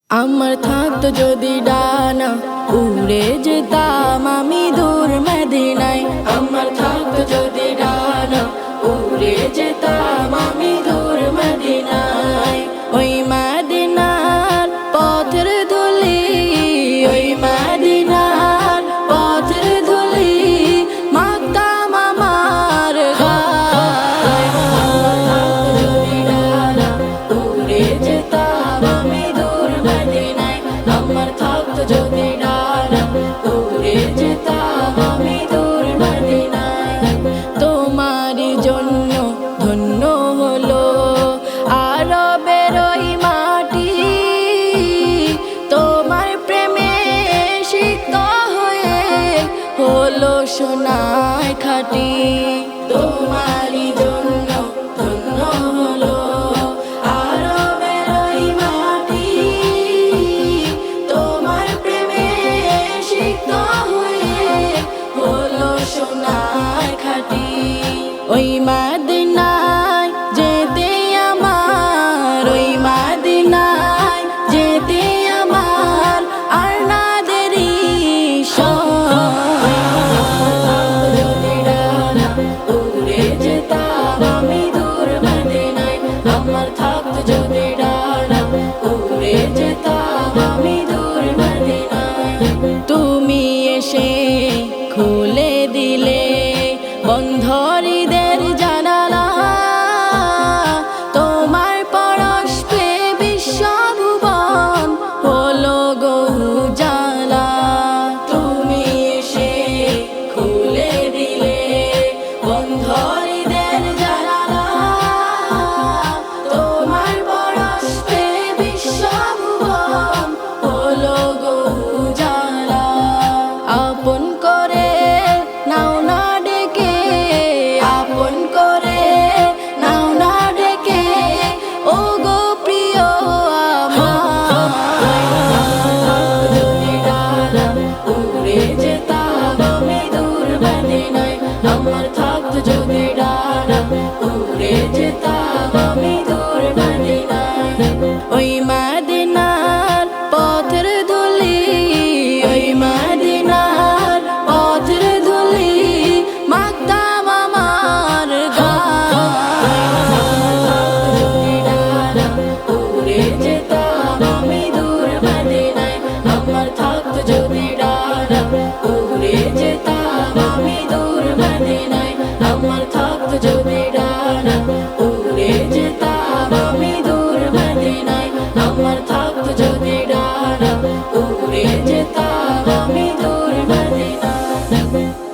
আমার থাকতো যদি ডানা উড়ে যেতাম আমি দূর মদিনায়। আমার থাকতো যদি ডানা উড়ে যেতাম আমি দূর মদিনায়। ওই মদিনার পথের ধুলি, ওই মদিনার পথের ধুলি মাখতাম আমার গায়। আমার থাকতো যদি ডানা উড়ে যেতাম আমি দূর মদিনায়। আমার থাকতো যদি ডানা উড়ে যেতাম আমি দূর মদিনায়। তোমারই জন্য ধন্য হলো আরবের ওই মাটি, তোমার প্রেমে সিক্ত হয়ে হলো সোনায় খাঁটি। তোমারই জন্য ধন্য হলো আরবের ওই মাটি, তোমার প্রেমে সিক্ত হয়ে হলো সোনায় খাঁটি। ওই মদিনায় যেতে আমার, ওই মদিনায় যেতে আমার আর না দেরি যদি ডানা উড়ে যেতাম আমি দূর মদিনায়। আমার থাকতো যদি ডানা উড়ে যেতাম আমি দূর মদিনায়। তুমি এসে খুলে দিলে বন্ধ হৃদের জানালা, তোমার পরশ পেয়ে বিশ্বভুবন হলো গো উজালা। তুমি এসে খুলে দিলে বন্ধ হৃদের জানালা, তোমার পরশ পেয়ে বিশ্বভুবন হলো গো উজালা। আপন করে নাও না ডেকে, আপন করে নাও না ডেকে ও গো প্রিয় আমার। যদি ডানা উড়ে যেতাম আমি দূর মদিনায়। আমার থাকতো যদি ডানা উড়ে যেতাম আমি দূর মদিনায়। ওই মদিনার পথের ধুলি, ওই মদিনার পথের ধুলি মাখতাম আমার গায়। যদি ডানা উড়ে যেতাম আমি দূর মদিনায়। আমার থাকতো যদি ডানা উড়ে যেতাম আমি দূর মদিনায়। আমার থাকতো যদি ডানা উড়ে যেতাম আমি দূর মদিনায়। আমার থাকতো যদি ডানা উড়ে যেতাম আমি দূর মদিনায়।